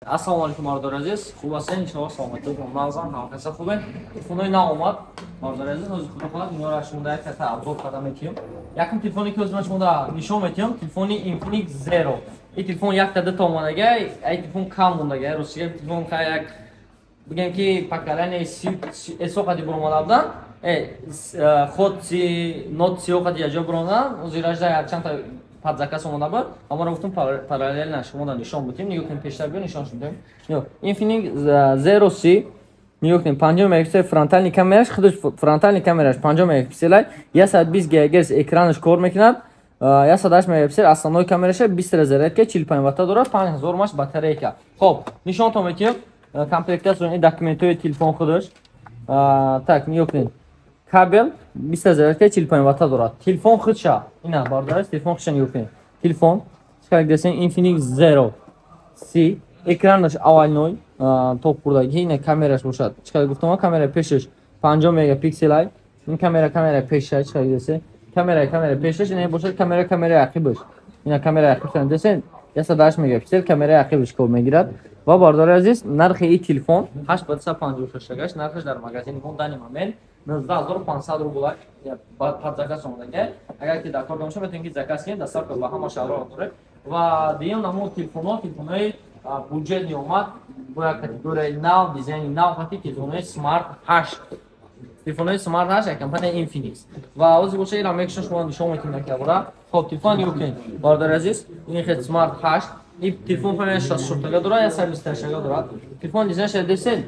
Assalomu alaykum mardor aziz. Xo'p asan, inshaalloh salomatlik va mavzum hamkasa خوبه. Telefonay na omad. Mardor aziz, o'zi xudo xohlasa dunyoda shunday katta obzor qadam etim. Yaqin telefonni ko'zimga shunda nishon etim. Telefoni Infinix Zero. Bu telefon yaktada tomonaga, ay telefon kam bundaga, ruscha telefon qayak bugungi поколение esoqadi bo'lmalardan xodsi notsi yo'qadi jabronan, o'zirajda chand ta подзаказ омада буд, аммо гуфтам параллельно шумо нишон будем, нигоҳ кунем пештар биё нишон шудем. Ё, Infinix Zero C нигоҳ кунем 5 мегапиксел фронтальный камераш, худаш фронтальный камераш 5 мегапиксел, 120 ГГц экранаш кор мекунад, 108 мегапиксел основной камераш, 20 зарядка, 45 ватт дорад, 5000 мАч батарейка. Xo'p, nishonтон метем, комплектасияни документои телефон худаш. Так, нигоҳ кунем. Kabel 20 зарядка 45 ватт дорад. Телефон худша. Ина бардорас, телефон худша нигоҳ кунед. Телефон чиқар десен Infinix Zero C. Экранаш аввалной, топ бурдаги, ина камераш бошад. Чиқар гуфтам, камера пешаш 50 мегапиксел. Ин камера пеша, чиқар десен. Камера пешаш, ина бошад камера ақибаш. Ина камера ақиб десен 108 мегапиксел камера ақибаш кор мегирад. Ва бардор азиз, нархи ин телефон 856 гаш, нархаш дар магазини Honda Nimamen 19500 рубль под заказ омадаги. Агар ки дар кор бошад, метавонед заказ кунед, доставка ба ҳама шаҳрҳо дорад. Ва диюм намо телефонои буҷетни омад, бо як категорияи нав, дизайни нав, ҳати телефонои Smart 8. Телефонои Smart 8 як компания Infinix. Ва ози боша ира мекушам шумо нишон метавонед кабора. Xo'p, телефон нигоҳ кунед. Бардор азиз, ин хет Smart 8. ин телефон фамилияш 64 дорад, 128 дорад. Телефон дизайнш десен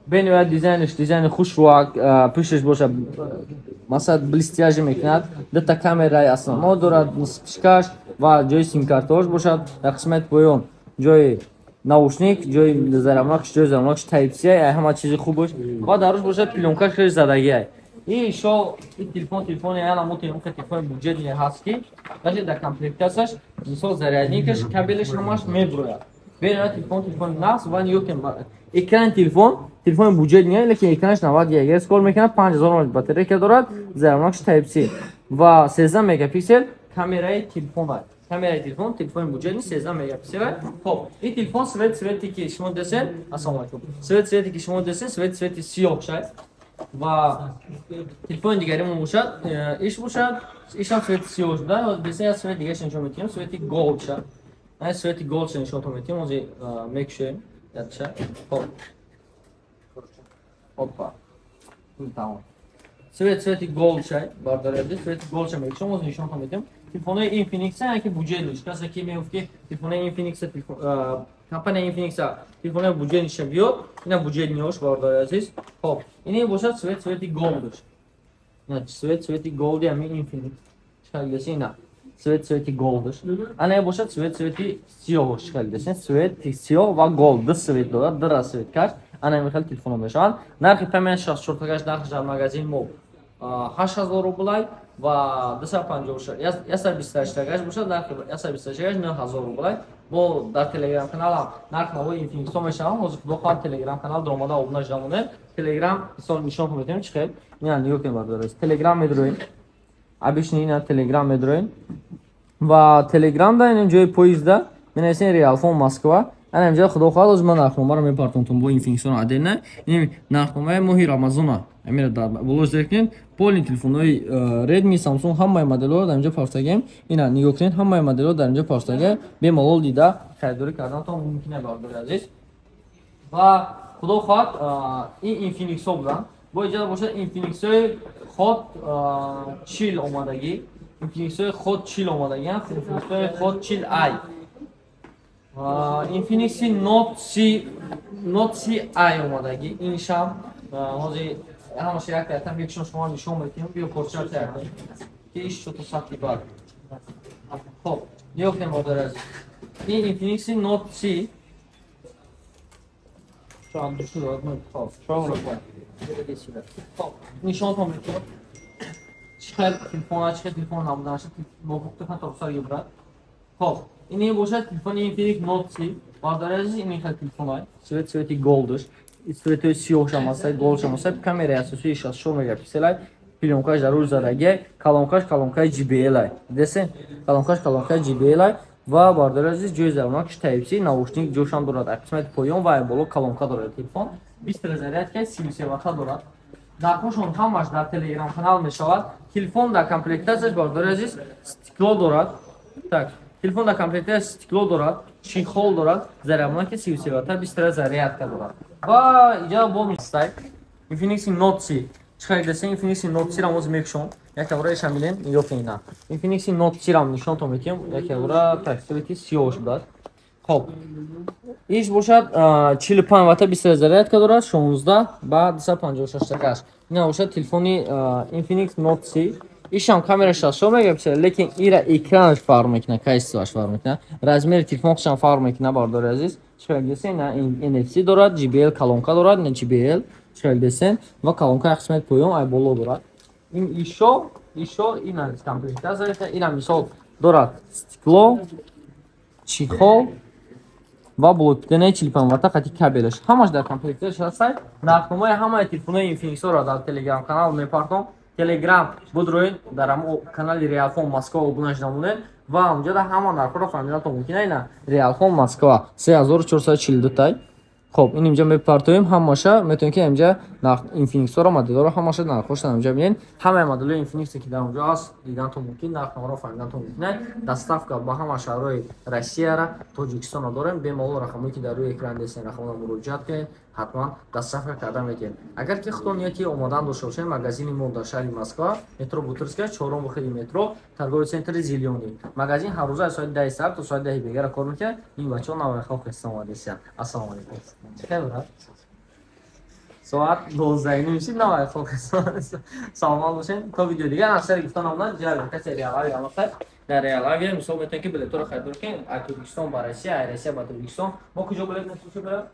бенуя дизайни хушруак, пишеш боша масад блестяжи мекунад, дата камераи основно дорад, спичкаш ва ҷои сим-картош бошад, дар қисмати поён ҷои наушник, ҷои зарамнокш Type-C, ҳама чизи хуб бош. Ва даруш бошад пленкаш хеле задагиай. И шо ин телефони аламу телефони буҷетни ҳаст ки даже дар комплектасияш мисол зарядникаш, кабелаш ҳамаш меброяд. Бенуя телефони нақс ва нигоҳ экран телефони буҷетни, лекин экранаш 90 ГГц кор мекунад, 5000 мАч батарейка дорад, зарамнокш Type-C ва 13 мегапиксел камераи телефони буҷетни 13 мегапиксел. Xo'p, ин телефон свети ки шумо десен, ассалому алайкум. Свети ки шумо десен, свети сиёҳ шад. Ва телефони дигари мо бошад, иш бошад, ишам свети сиёҳ шуда, десен я свети дигари нишон метиҳем, свети голд шад. Ай свети голд шад нишонтон метиҳем, ози мекушем, ядша. Xo'p. Опа. Тамом. Свети голд шад, бардоред, свети голд шад мекушем, ози нишонтон метиҳем. Телефонои Infinix яке буҷетниш, касе ки мегуфт ки телефонои Infinix компания Infinix телефонои буҷетниш биёд, ина буҷетниёш бардор азиз. Xo'p, ин бошад свети голдш. Ина свети голди ами Infinix. Чиқар десен ина свети голдш. Ана бошад свети сиёҳ, чиқар десен свети сиёҳ ва голд, ду свет дорад, ду расвет каш. Ана мехел телефон мешавад. Нархи памяти 64 гаш, нархи дар магазин мо 8000 рубль ва 256 128 гаш бошад, нархи 128 гаш 9000 рубль. Бо дар телеграм каналам нарх навои Infinix мешавам, ҳозир худо хоҳад телеграм канал дар омада обуна шудамонед. Телеграм мисол нишон метавонем чиқел. Ина нигоҳ кунед бардорез. Телеграм медроин. Обычно ина телеграм медроин. Ва телеграм да ин ҷои поизда менависен Realfon Moskva. Ана инҷа худо хоҳад ҳозир ман нархномаро мепартонтам бо Infinix отдельно. Ин нархномаи моҳи Рамазона. Амира дар болош зеркунед. Полни телефонои Redmi, Samsung ҳамаи моделҳоро дар инҷа пафтагем. Ина нигоҳ кунед, ҳамаи моделҳо дар инҷа пафтага. Бемалол дида харидорӣ кардантон мумкин аст бардори азиз. Ва худо хоҳад ин Infinix-ҳо буданд. Бо иҷозат бошад Infinix-ҳои ход чил омадагӣ. Infinix-ҳои ход чил омадагиан, Infinix-ҳои ход чил I. Infinix Note C I омадагӣ. Ин шам ҳозир ҳамаш як кардам, якшон шумо нишон метиҳем, биё порча кардем. Ки иш чото сахти бар. Xo'p, нигоҳ кунед бардор азиз. Ин Infinix Note C шам душурад xo'p, шом xo'p, нишонтон метиҳем. Чихел телефон намуданаш, ноутбукту хан торсар гибрад. Xo'p, ин бошад телефони Infinix Note C. Бардор азиз, ин хел телефонай. Свети голдш. Светои сиёҳ шамаста, голд шамаста, камераи асосии 64 мегапиксел, пленкаш даруш задаги, колонкаш JBL. Десен, колонкаш JBL. va barдар aziz jo'zalmak Type-C наушник ҷӯшам дорад, қисмати поён ва боло колонка дорад телефон. 20 зарядка, 33 ватт дорад. Нархошон ҳамаш дар Telegram канал мешавад. Телефон дар комплектасияш бардар азиз стекло дорад. Так, телефон дар комплектасияш стекло дорад, чихол дорад, зарядка 33 ватт, 20 зарядка дорад. Ва иҷа бо мистай Infinix Note C. Чиқар десен Infinix Note C ram o'zi mekshon. Yakavra shamilin yo'qina. Infinix Note C ram nishon to'metim. Yakavra tak, sveti siyosh bular. Xo'p. Ish boshad 45 vatta 20 zaryadka dорад 16 va 256 takаш. Ина boshad telefoni Infinix Note C. Isham kamerаш шо мегапча, lekin ира экранаш фарқ мекуна, качествоаш фарқ мекуна. Размери телефоншам фарқ мекуна, бардор азиз. Чиқар десен NFC дорад, JBL колонка дорад, не JBL. Чиқар десен ва колонка қисмати поён ай боло дорад. Ин ишо ина комплектация, ина мисол дорад стекло, чихол ва блокдане 45 ватта қати кабелаш. Ҳамаш дар комплектация ҳаст. Нархномаи ҳамаи телефонои Infinix-ро дар Telegram канал мепартом. Telegram будрои дар ҳамон канали Realphone Moskva обуна шуда монед ва онҷода ҳамон нархҳоро фаҳмиданатон мумкина. Ина Realphone Moskva 3442 тай. Xo'p, ini imja mepартоим ҳамаша метавонед ки имja нарх Infinix-ро моделларо ҳамаша нархошон имja бинед. Ҳамаи моделлаи Infinix ки дар онҷо аст диданатон мумкин, нархномаро фаҳмиданатон мумкин. Доставка ба ҳама шаҳрҳои Россияро, Тоҷикистонро дорем. Бемалол рақамҳое ки дар рӯи экран дестен рақамҳоро муроҷиат кунед. ҳатман доставка карда метавонед. Агар ки худтон ниёти омодан дошта бошед, магазини мо дар шаҳри Москва, метро Бутырская, 4-ум выходи метро, торговый центр Зелёный. Магазин ҳар рӯза аз соати 10 саат то соати 10 бегара кор мекунад. Ин бачаҳо навои халқ ҳастанд вадесиан. Ассалому алайкум. Чекай брат. Соат 12 мешид навои халқ ҳастанд. Саломат бошед. То видео дигар асари гуфтан омад, ҷаваб касе реалави амақтай. Дар реалави мисол метавонед ки билетҳоро харидор кунед. Аз Тоҷикистон ба Россия, аз Россия ба Тоҷикистон. Мо куҷо билет мефурӯшем брат?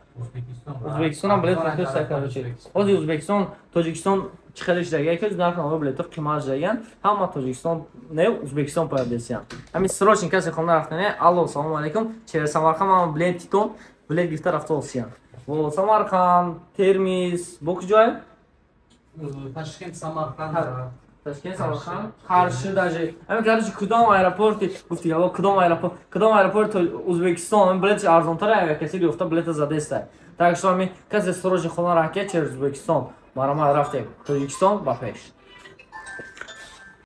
O'zbekiston ham bilet mefurӯшад короче. Hozir O'zbekiston, Tojikiston chiqarish degan ekan, narxi biletlar qiymat degan. Hamma Tojikiston, ne O'zbekiston poyabdesiyan. Hamma срочно kase xona rafтане. Allo, assalomu alaykum. Через Samarqand ham bilet Titon, bilet giftar avtobusyan. Vo Samarqand, Termiz, bu joy? Toshkent, Samarqand. Toshkent, Samarqand. Qarshi даже. Hamma qarshi kudom aeroporti, gufti havo kudom aeroport O'zbekiston bilet arzontar kase gufta bilet zadesta. Так что мы, казе срочно хона ракет через Узбекистан. Марама рафтем. Тоҷикистон ба пеш.